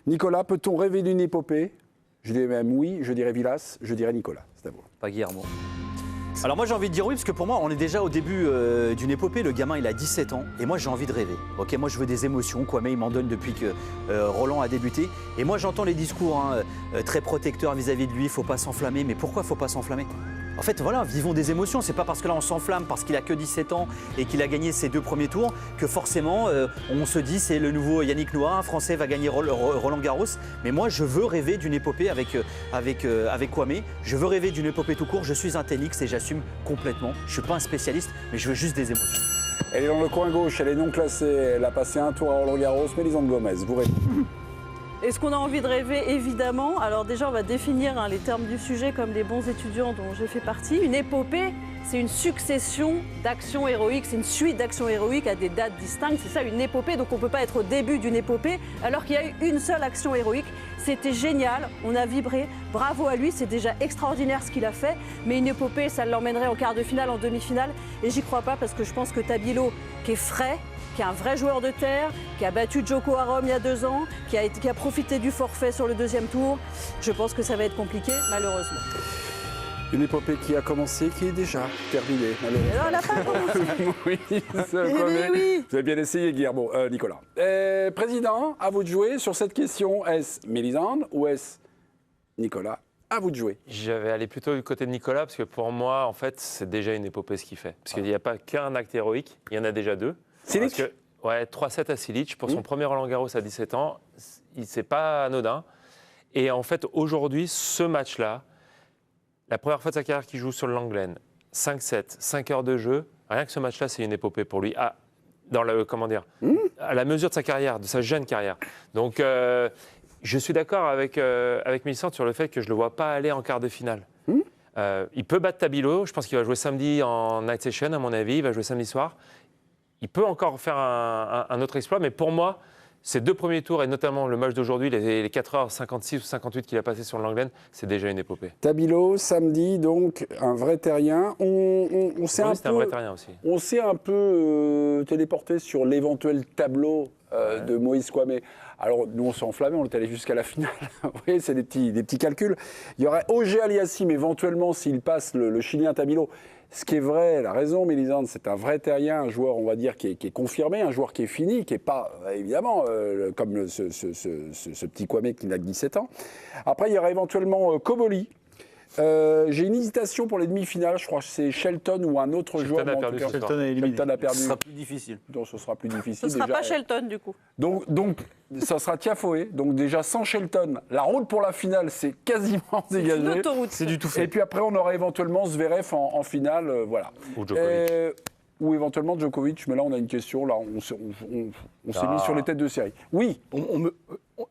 Nicolas, peut-on rêver d'une épopée? Je dirais même oui, je dirais Villas, je dirais Nicolas. C'est à vous. Pas Guillermo. Alors moi j'ai envie de dire oui parce que pour moi on est déjà au début d'une épopée. Le gamin il a 17 ans et moi j'ai envie de rêver. Ok, moi je veux des émotions. Kwame il m'en donne depuis que Roland a débuté. Et moi j'entends les discours très protecteurs vis-à-vis de lui. Il faut pas s'enflammer. Mais pourquoi faut pas s'enflammer? En fait voilà, vivons des émotions. C'est pas parce que là on s'enflamme parce qu'il a que 17 ans et qu'il a gagné ses 2 premiers tours que forcément on se dit c'est le nouveau Yannick Noah, un Français va gagner Roland Garros. Mais moi je veux rêver d'une épopée avec Kwame. Je veux rêver d'une épopée tout court. Je suis un Tenix et j'assume complètement. Je suis pas un spécialiste, mais je veux juste des émotions. Elle est dans le coin gauche, elle est non classée, elle a passé un tour à Roland Garros. Mélisande Gomez, vous répondez. Est-ce qu'on a envie de rêver? Évidemment. Alors déjà, on va définir les termes du sujet comme les bons étudiants dont j'ai fait partie. Une épopée, c'est une succession d'actions héroïques, c'est une suite d'actions héroïques à des dates distinctes. C'est ça une épopée, donc on ne peut pas être au début d'une épopée alors qu'il y a eu une seule action héroïque. C'était génial, on a vibré, bravo à lui, c'est déjà extraordinaire ce qu'il a fait. Mais une épopée, ça l'emmènerait en quart de finale, en demi-finale. Et j'y crois pas parce que je pense que Tabilo, qui est frais, qui est un vrai joueur de terre, qui a battu Djoko à Rome il y a 2 ans, qui a profité du forfait sur le 2e tour. Je pense que ça va être compliqué, malheureusement. Une épopée qui a commencé, qui est déjà terminée. Alors, elle n'a pas commencé. Oui, oui. Vous avez bien essayé, Guillermo. Nicolas. Président, à vous de jouer sur cette question. Est-ce Mélisande ou est-ce Nicolas? À vous de jouer. Je vais aller plutôt du côté de Nicolas, parce que pour moi, en fait, c'est déjà une épopée ce qu'il fait. Parce qu'il n'y a pas qu'un acte héroïque, il y en a déjà 2. Silic? Ouais, 3-7 à Silic pour son premier Roland Garros à 17 ans. C'est pas anodin. Et en fait, aujourd'hui, ce match-là, la première fois de sa carrière qu'il joue sur le Langlen, 5-7, 5 heures de jeu, rien que ce match-là, c'est une épopée pour lui. Dans le, comment dire, à la mesure de sa carrière, de sa jeune carrière. Donc, je suis d'accord avec Mélisande sur le fait que je ne le vois pas aller en quart de finale. Il peut battre Tabilo. Je pense qu'il va jouer samedi en night session, à mon avis. Il va jouer samedi soir. Il peut encore faire un autre exploit, mais pour moi, ces 2 premiers tours, et notamment le match d'aujourd'hui, les 4h56 ou 58 qu'il a passé sur le Langlen, c'est déjà une épopée. Tabilo, samedi, donc un vrai terrien. On s'est un peu téléporté sur l'éventuel tableau de Moïse Kwame. Alors, nous, on s'est enflammé, on est allé jusqu'à la finale. Vous voyez, c'est des petits calculs. Il y aurait Auger-Aliassime, éventuellement, s'il passe le Chilien Tabilo. Ce qui est vrai, elle a raison, Mélisande, c'est un vrai terrien, un joueur, on va dire, qui est confirmé, un joueur qui est fini, qui n'est pas, évidemment, comme ce petit Kwame qui n'a que 17 ans. Après, il y aurait éventuellement Koboli. J'ai une hésitation pour les demi-finales, je crois que c'est Shelton ou un autre joueur. Shelton a éliminé. Shelton a perdu. Ce sera plus difficile. Donc ce sera plus difficile. Ce ne sera pas Shelton, du coup. Donc ça sera Tiafoe. Donc déjà sans Shelton, la route pour la finale, c'est quasiment dégagé. C'est une autoroute. C'est du tout fait. Et puis après, on aura éventuellement Zverev en finale, voilà. Ou Djokovic. Ou éventuellement Djokovic, mais là on a une question, là on s'est mis sur les têtes de série. Oui.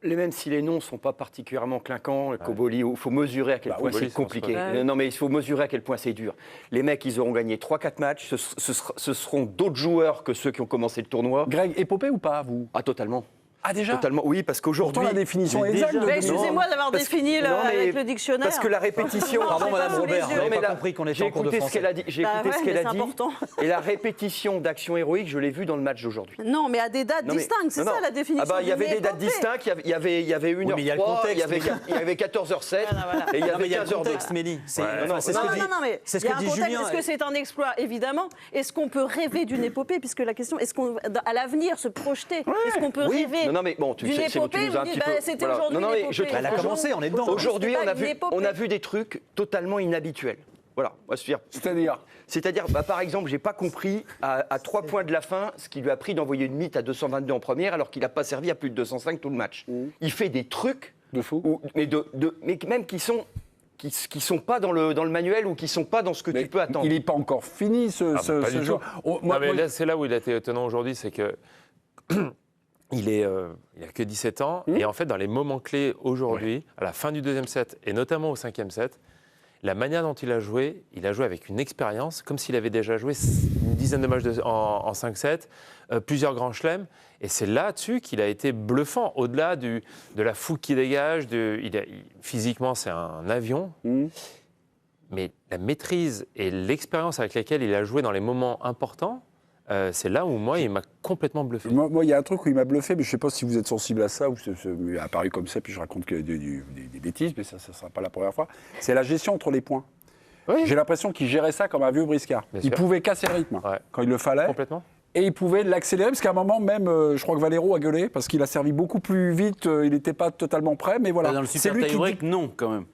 Même si les noms ne sont pas particulièrement clinquants, Koboli, il faut mesurer à quel point c'est compliqué. Non, mais il faut mesurer à quel point c'est dur. Les mecs, ils auront gagné 3-4 matchs, ce seront d'autres joueurs que ceux qui ont commencé le tournoi. Greg, épopée ou pas, vous? Ah, totalement. Ah, déjà? Totalement, oui, parce qu'aujourd'hui... Pourtant, la définition exacte de... Excusez-moi d'avoir défini avec le dictionnaire. Parce que la répétition... Pardon, Madame Robert, J'ai j'avais pas compris qu'on était en cours de français. J'ai écouté ce qu'elle a dit, et la répétition d'actions héroïques, je l'ai vue dans le match d'aujourd'hui. Non, mais à des dates distinctes, c'est ça la définition. Ah bah, il y avait des dates distinctes, il y avait 1h03, il y avait 14h07, et il y avait 15h02. Mélie. C'est ce que dit Julien. Est-ce que c'est un exploit? Évidemment. Est-ce qu'on peut rêver d'une épopée? Puisque la question, est-ce qu'on, à l'avenir, se projeter? Est-ce qu'on peut rêver d'une épopée? C'était aujourd'hui une épopée. Elle a commencé, on est dedans. Aujourd'hui, on a vu des trucs totalement inhabituels. Voilà, on va se dire. C'est-à-dire, par exemple, j'ai pas compris à 3 points de la fin ce qui lui a pris d'envoyer une mythe à 222 en première alors qu'il n'a pas servi à plus de 205 tout le match. Il fait des trucs de fou, mais même qui sont pas dans le manuel ou qui sont pas dans ce que tu peux attendre. Il n'est pas encore fini ce jeu. C'est là où il a été étonnant aujourd'hui, c'est que il a que 17 ans, et en fait, dans les moments clés aujourd'hui, à la fin du 2e set, et notamment au 5e set, la manière dont il a joué avec une expérience, comme s'il avait déjà joué une dizaine de matchs en 5-7, plusieurs grands chelems, et c'est là-dessus qu'il a été bluffant, au-delà de la fougue qui dégage, physiquement c'est un avion, mais la maîtrise et l'expérience avec laquelle il a joué dans les moments importants, c'est là où, moi, il m'a complètement bluffé. Moi, il y a un truc où il m'a bluffé, mais je ne sais pas si vous êtes sensible à ça, ou c'est apparu comme ça, puis je raconte des bêtises, mais ça ne sera pas la première fois. C'est la gestion entre les points. Oui. J'ai l'impression qu'il gérait ça comme un vieux briscard. Bien Il sûr. pouvait casser le rythme quand il le fallait. Complètement. Et il pouvait l'accélérer, parce qu'à un moment même, je crois que Valero a gueulé, parce qu'il a servi beaucoup plus vite, il n'était pas totalement prêt, mais voilà. Dans le super tie-break, non, quand même.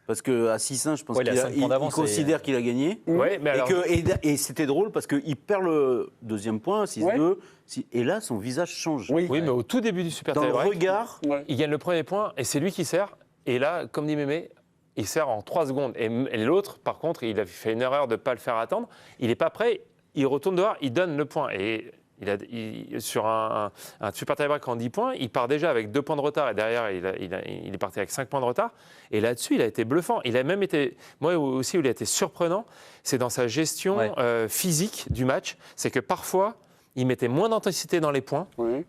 Parce qu'à 6-1, je pense Ouais, il a qu'il 5 points d'avance, considère qu'il a gagné. Ouais, mais alors- Et c'était drôle parce qu'il perd le deuxième point, 6-2. Et là, son visage change. Oui, mais au tout début du super Dans le tie-break, regard, il gagne le premier point et c'est lui qui sert. Et là, comme dit Mémé, il sert en 3 secondes. Et l'autre, par contre, il a fait une erreur de ne pas le faire attendre. Il n'est pas prêt, il retourne dehors, il donne le point. Et sur un super tie-break en 10 points, il part déjà avec 2 points de retard et derrière, il est parti avec 5 points de retard. Et là-dessus, il a été bluffant. Il a même été, moi aussi, où il a été surprenant, c'est dans sa gestion physique du match. C'est que parfois, il mettait moins d'intensité dans les points. Oui.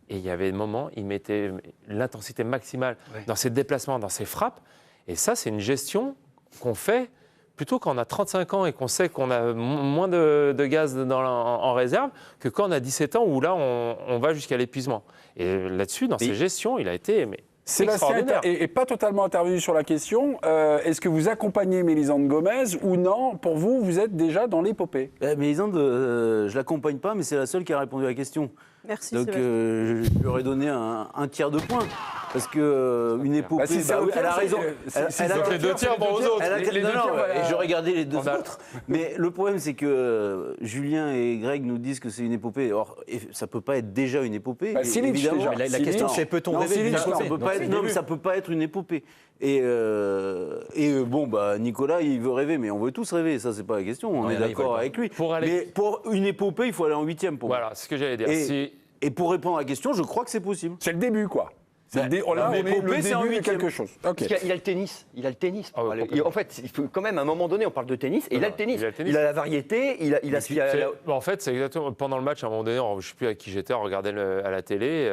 Et il y avait des moments, il mettait l'intensité maximale dans ses déplacements, dans ses frappes. Et ça, c'est une gestion qu'on fait plutôt quand on a 35 ans et qu'on sait qu'on a moins de gaz en réserve que quand on a 17 ans où là, on va jusqu'à l'épuisement. Et là-dessus, dans ses gestions, il a été Sébastien n'est pas totalement intervenu sur la question. Est-ce que vous accompagnez Mélisande Gomez ou non? Pour vous, vous êtes déjà dans l'épopée. Mélisande, je ne l'accompagne pas, mais c'est la seule qui a répondu à la question. Merci. Donc je lui aurais donné un tiers de point. Parce qu'une épopée, elle a raison. Donc les 2 tiers vont aux autres. Et j'aurais gardé les 2 autres. Mais le problème, c'est que Julien et Greg nous disent que c'est une épopée. Or, ça ne peut pas être déjà une épopée. Évidemment. Mais la question, c'est peut-on rêver d'une épopée? Non, mais ça ne peut pas être une épopée. Et bon, Nicolas, il veut rêver, mais on veut tous rêver. Ça, c'est pas la question. On est d'accord avec lui. Mais pour une épopée, il faut aller en 8e pour moi. Voilà, c'est ce que j'allais dire. Et pour répondre à la question, je crois que c'est possible. C'est le début, quoi. Là, on est le début de quelque chose. Okay. Parce qu'il a le tennis. Il a le tennis. Ah ouais, En fait, il faut quand même, à un moment donné, on parle de tennis, et il a le tennis. Il a la variété, il a ce qu'il a. En fait, c'est exactement. Pendant le match, à un moment donné, je ne sais plus à qui j'étais, on regardait à la télé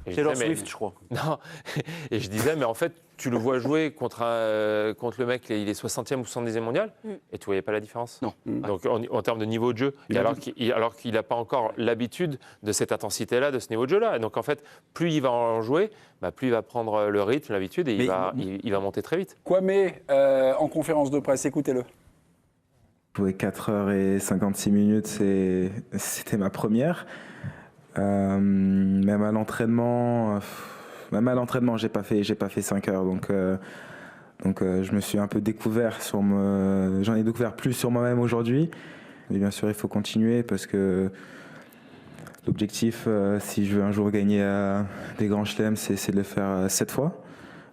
Taylor Swift, je crois. Non, et je disais, mais en fait, tu le vois jouer contre le mec, il est 60e ou 70e mondial, et tu ne voyais pas la différence. Non. Donc, en termes de niveau de jeu, alors qu'il n'a pas encore l'habitude de cette intensité-là, de ce niveau de jeu-là. Et donc, en fait, plus il va en jouer, plus il va prendre le rythme, l'habitude, et il va monter très vite. Kwame, en conférence de presse, écoutez-le. Jouer 4h56, c'était ma première. Même à l'entraînement, j'ai pas fait 5 heures, donc je me suis un peu découvert j'en ai découvert plus sur moi-même aujourd'hui. Mais bien sûr, il faut continuer parce que l'objectif, si je veux un jour gagner des grands chelems, c'est de le faire 7 fois.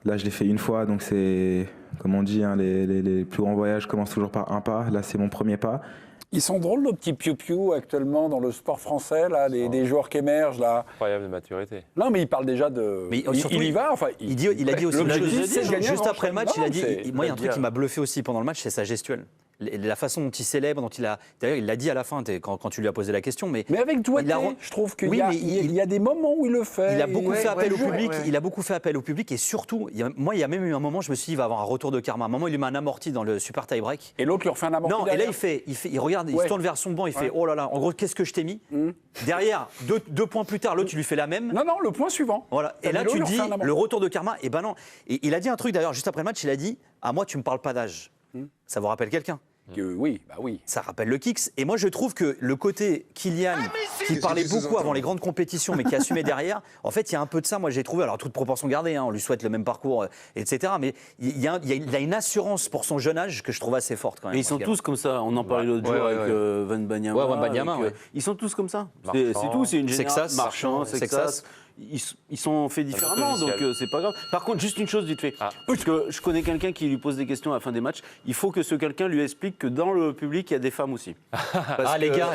Là, je l'ai fait 1 fois, donc c'est, comme on dit, les plus grands voyages commencent toujours par un pas. Là, c'est mon premier pas. Ils sont drôles, nos petits piou-piou actuellement dans le sport français, là, des joueurs qui émergent. Là. Incroyable de maturité. Non, mais il parle déjà de. Mais il y va. Enfin, il a dit aussi, juste après le match, il a dit. Moi, il y a un truc qui m'a bluffé aussi pendant le match, c'est sa gestuelle. La façon dont il célèbre, d'ailleurs, il l'a dit à la fin quand tu lui as posé la question. Mais avec doigté, je trouve qu'il y a des moments où il le fait. Il a beaucoup fait appel au public. Il a beaucoup fait appel au public et surtout, il y a même eu un moment, je me suis dit, il va avoir un retour de karma. À un moment, il lui met un amorti dans le super tie-break. Et l'autre lui refait un amorti. Non, et là, il regarde, il se tourne vers son banc, il fait, oh là là, en gros, qu'est-ce que je t'ai mis? Derrière, 2 points plus tard, l'autre, tu lui fais la même. Non, le point suivant. Voilà. Et là, tu dis, le retour de karma, et ben non. Et il a dit un truc d'ailleurs, juste après le match, il a dit, à moi, tu me parles pas d'âge. Ça vous rappelle quelqu'un? Oui. Ça rappelle le Kicks. Et moi, je trouve que le côté Kylian, qui parlait beaucoup avant les grandes compétitions, mais qui assumait derrière, en fait, il y a un peu de ça, moi, j'ai trouvé. Alors, toute proportion gardée, on lui souhaite le même parcours, etc. Mais il a une assurance pour son jeune âge que je trouve assez forte quand même. Et ils sont tous comme ça. On en parlait l'autre jour avec Van Banyama. Ouais, Van Banyama, ils sont tous comme ça. C'est tout, c'est une génération. Marchand, Sexas. Ils sont faits différemment, donc c'est pas grave. Par contre, juste une chose vite fait. Parce que je connais quelqu'un qui lui pose des questions à la fin des matchs. Il faut que ce quelqu'un lui explique que dans le public, il y a des femmes aussi. Les gars,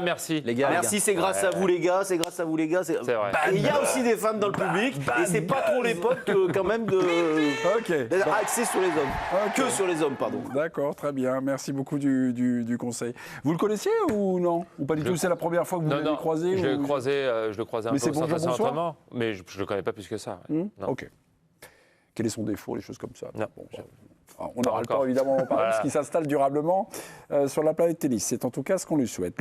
merci. Merci, c'est grâce à vous les gars, c'est grâce à vous les gars. C'est vrai. Il y a aussi des femmes dans le public et c'est pas trop l'époque quand même d'être axé sur les hommes. Que sur les hommes, pardon. D'accord, très bien. Merci beaucoup du conseil. Vous le connaissiez ou non? Ou pas du tout? C'est la première fois que vous l'avez croisé? Je le croisais un peu au sein de son entraînement, mais je ne le connais pas plus que ça. Ok. Quel est son défaut, les choses comme ça? Non. On aura le temps évidemment d'en parler parce qu'il s'installe durablement sur la planète tennis. C'est en tout cas ce qu'on lui souhaite.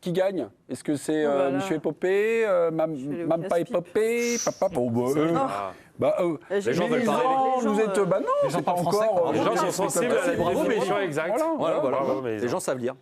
Qui gagne? Est-ce que c'est Michel Epopé, Mampa Epopé, Papa les gens veulent pas rêver. Vous êtes, non, c'est pas encore. Les gens sont sensibles à la définition exacte. Voilà. Les gens savent lire.